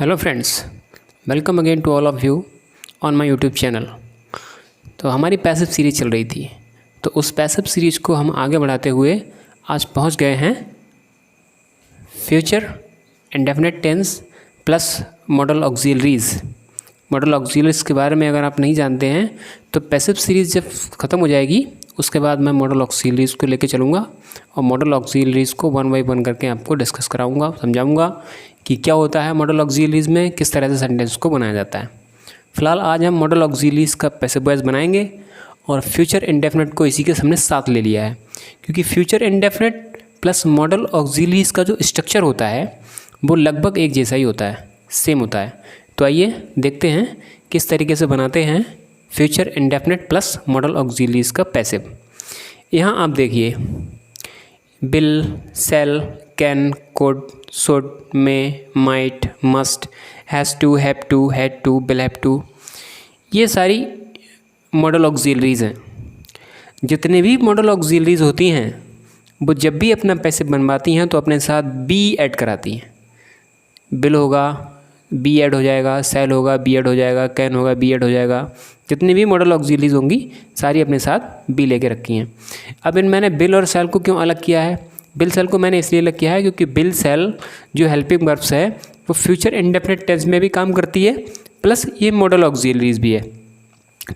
Hello friends, welcome again to all of you on my YouTube channel. तो हमारी passive series चल रही थी, तो उस पैसिव सीरीज़ को हम आगे बढ़ाते हुए आज पहुंच गए हैं future indefinite tense plus modal auxiliaries. Modal auxiliaries के बारे में अगर आप नहीं जानते हैं तो पैसिव सीरीज़ जब ख़त्म हो जाएगी उसके बाद मैं मॉडल ऑक्सिलरीज़ को लेके चलूँगा और मॉडल ऑक्सिलरीज़ को वन बाई वन करके आपको डिस्कस कराऊँगा, समझाऊँगा कि क्या होता है मॉडल ऑक्सिलरीज़ में, किस तरह से सेंटेंस को बनाया जाता है। फ़िलहाल आज हम मॉडल ऑक्सिलरीज़ का पैसिव वॉइस बनाएंगे और फ्यूचर इंडेफिनिट को इसी के सामने साथ ले लिया है, क्योंकि future indefinite plus modal auxiliaries का जो स्ट्रक्चर होता है वो लगभग एक जैसा ही होता है, सेम होता है। तो आइए देखते हैं किस तरीके से बनाते हैं future indefinite plus modal auxiliaries का पैसिव। यहाँ आप देखिए, will, shall, can, could, should, may, might, must, has to, have to, had to, will have to, ये सारी मॉडल ऑक्सिलरीज़ हैं। जितने भी मॉडल ऑक्सिलरीज़ होती हैं वो जब भी अपना पैसिव बनवाती हैं तो अपने साथ बी ऐड कराती हैं। बिल होगा, बी ऐड हो जाएगा, सेल होगा, बी ऐड हो जाएगा, कैन होगा, बी ऐड हो जाएगा। जितनी भी मॉडल ऑक्सिलरीज़ होंगी सारी अपने साथ बी लेके रखी हैं। अब मैंने बिल और सेल को क्यों अलग किया है? बिल सेल को मैंने इसलिए अलग किया है क्योंकि बिल सेल जो हेल्पिंग वर्ब्स है वो फ्यूचर इंडेफिनिट टेंस में भी काम करती है, प्लस ये मॉडल ऑक्सिलरीज़ भी है,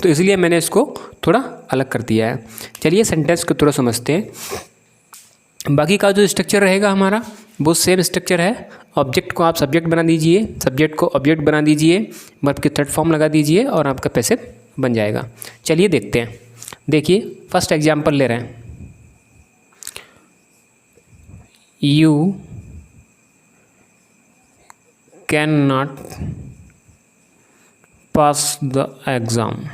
तो इसलिए मैंने इसको थोड़ा अलग कर दिया है। चलिए सेंटेंस को थोड़ा समझते हैं। बाकी का जो स्ट्रक्चर रहेगा हमारा वो सेम स्ट्रक्चर है। ऑब्जेक्ट को आप सब्जेक्ट बना दीजिए, सब्जेक्ट को ऑब्जेक्ट बना दीजिए, वर्ब की थर्ड फॉर्म लगा दीजिए और आपका पैसिव बन जाएगा। चलिए देखते हैं। देखिए फर्स्ट एग्जांपल ले रहे हैं, you can not pass the exam.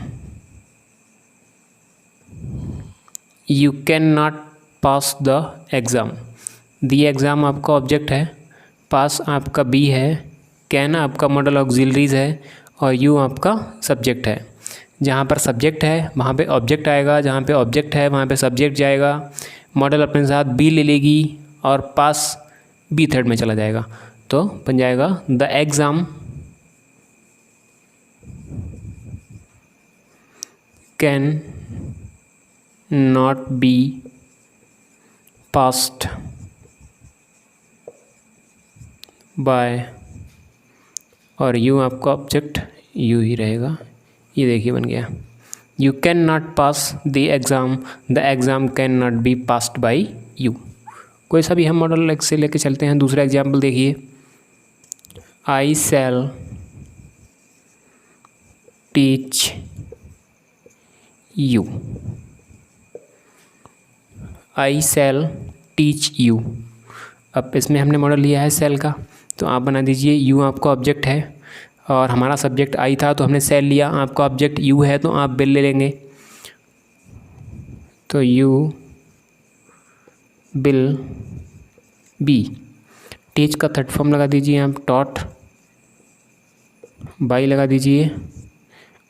You can not pass the exam. The exam आपका ऑब्जेक्ट है, पास आपका बी है, कैन आपका मॉडल ऑक्सिलरीज़ है और यू आपका सब्जेक्ट है। जहाँ पर सब्जेक्ट है वहाँ पे ऑब्जेक्ट आएगा, जहाँ पे ऑब्जेक्ट है वहाँ पे सब्जेक्ट जाएगा, मॉडल अपने साथ बी ले लेगी और पास बी थर्ड में चला जाएगा, तो बन जाएगा the exam can not be passed by, और यू आपका ऑब्जेक्ट यू ही रहेगा। ये देखिए बन गया, you can not pass the exam can not be passed by you. कोई सा भी हम मॉडल से लेके चलते हैं। दूसरा एग्जाम्पल देखिए, I shall teach you. I shall teach you. अब इसमें हमने मॉडल लिया है सेल का, तो आप बना दीजिए, यू आपका ऑब्जेक्ट है और हमारा सब्जेक्ट आई था तो हमने सेल लिया, आपका ऑब्जेक्ट यू है तो आप बिल ले लेंगे, तो यू बिल बी। टीच का थर्ड फॉर्म लगा दीजिए आप, टॉट, बाई लगा दीजिए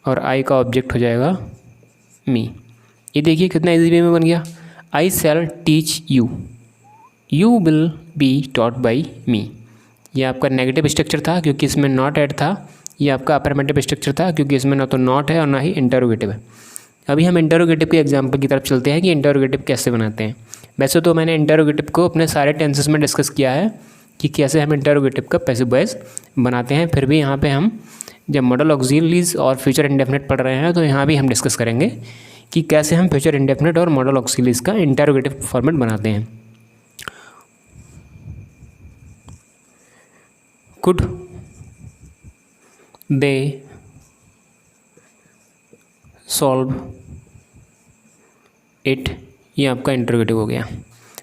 और आई का ऑब्जेक्ट हो जाएगा मी। ये देखिए कितना इजी वे में बन गया, I shall teach you, you will be taught by me. ये आपका नेगेटिव स्ट्रक्चर था क्योंकि इसमें नॉट ऐड था। ये आपका अफर्मेटिव स्ट्रक्चर था क्योंकि इसमें ना तो नॉट है और ना ही इंटरोगेटिव है। अभी हम इंटरोगेटिव के एग्जाम्पल की तरफ चलते हैं कि इंटरोगेटिव कैसे बनाते हैं। वैसे तो मैंने इंटरोगेटिव को अपने सारे टेंसेस में डिस्कस किया है कि कैसे हम इंटरोगेटिव का पैसिव वॉइस बनाते हैं, फिर भी यहाँ पे हम जब मॉडल ऑक्सिलरीज़ और फ्यूचर इंडेफिनिट पढ़ रहे हैं तो यहाँ भी हम डिस्कस करेंगे कि कैसे हम फ्यूचर इंडेफिनिट और मॉडल ऑक्सिलरीज़ का इंटरोगेटिव फॉर्मेट बनाते हैं। कुड दे सॉल्व इट, ये आपका इंटरोगेटिव हो गया।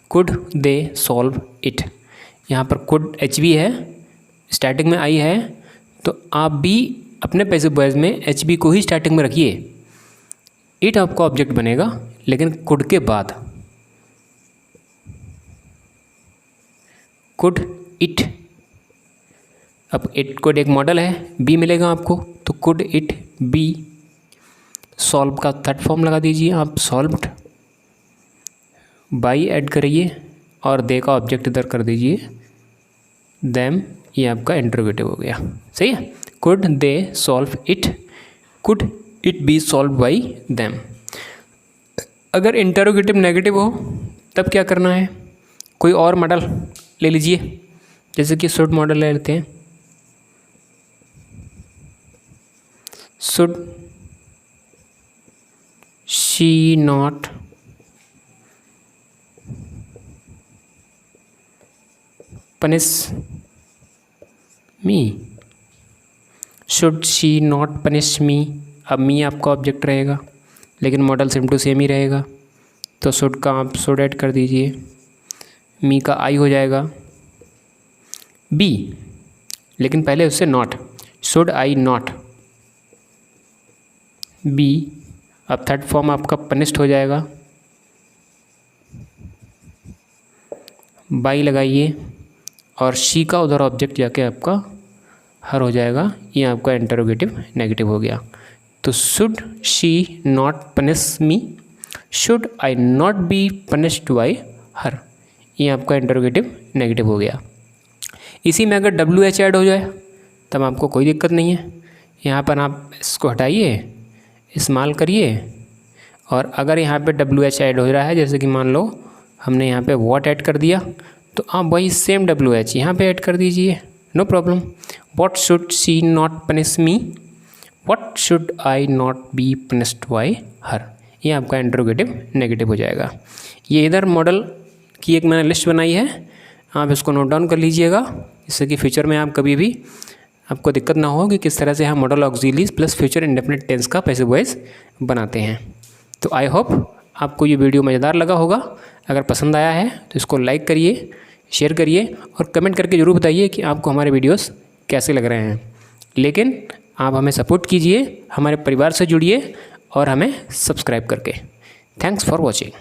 Could they solve it. यहाँ पर कुड एच बी है, स्टार्टिंग में आई है, तो आप भी अपने पैसिव वॉइस में एच बी को ही स्टार्टिंग में रखिए। इट आपका ऑब्जेक्ट बनेगा लेकिन कुड के बाद। कुड इट, अब इट कोड एक मॉडल है, बी मिलेगा आपको, तो कुड इट बी। सॉल्व का थर्ड फॉर्म लगा दीजिए आप, सॉल्व्ड, बाई ऐड करिए और दे का ऑब्जेक्ट इधर कर दीजिए, देम ये आपका इंटरोगेटिव हो गया। सही है। Could they solve it, could it be solve by them. अगर इंटरोगेटिव नेगेटिव हो तब क्या करना है, कोई और मॉडल ले लीजिए, जैसे कि शुड मॉडल ले लेते हैं। Should she not punish me, should she not punish मी। अब मी आपका ऑब्जेक्ट रहेगा लेकिन मॉडल सेम टू सेम ही रहेगा, तो शुड का आप शुड ऐड कर दीजिए, मी का आई हो जाएगा, बी लेकिन पहले उससे not, should I not B. अब थर्ड फॉर्म आपका पनिश्ड हो जाएगा, बाई लगाइए और शी का उधर ऑब्जेक्ट जाके आपका हर हो जाएगा। ये आपका इंटरोगेटिव नेगेटिव हो गया। तो should she not punish me, should I not be punished by her, ये आपका इंटरोगेटिव नेगेटिव हो गया। इसी में अगर डब्ल्यू एच ऐड हो जाए तब आपको कोई दिक्कत नहीं है। यहाँ पर आप इसको हटाइए, इस्तेमाल करिए, और अगर यहाँ पे डब्ल्यू एच ऐड हो रहा है, जैसे कि मान लो हमने यहाँ पे वॉट ऐड कर दिया, तो आप वही सेम डब्ल्यू एच यहाँ पर ऐड कर दीजिए, no problem. What should she not punish me, what should I not be punished by her, ये आपका इंटरोगेटिव नेगेटिव हो जाएगा। ये इधर मॉडल की एक मैंने लिस्ट बनाई है, आप इसको नोट डाउन कर लीजिएगा, जिससे कि फ्यूचर में आप कभी भी आपको दिक्कत ना हो कि किस तरह से हम modal auxiliaries plus future indefinite tense का पैसिव वॉइस बनाते हैं। तो आई होप आपको ये वीडियो मज़ेदार लगा होगा। अगर पसंद आया है तो इसको लाइक करिए, शेयर करिए और कमेंट करके ज़रूर बताइए कि आपको हमारे वीडियोस कैसे लग रहे हैं। लेकिन आप हमें सपोर्ट कीजिए, हमारे परिवार से जुड़िए और हमें सब्सक्राइब करके। Thanks for watching.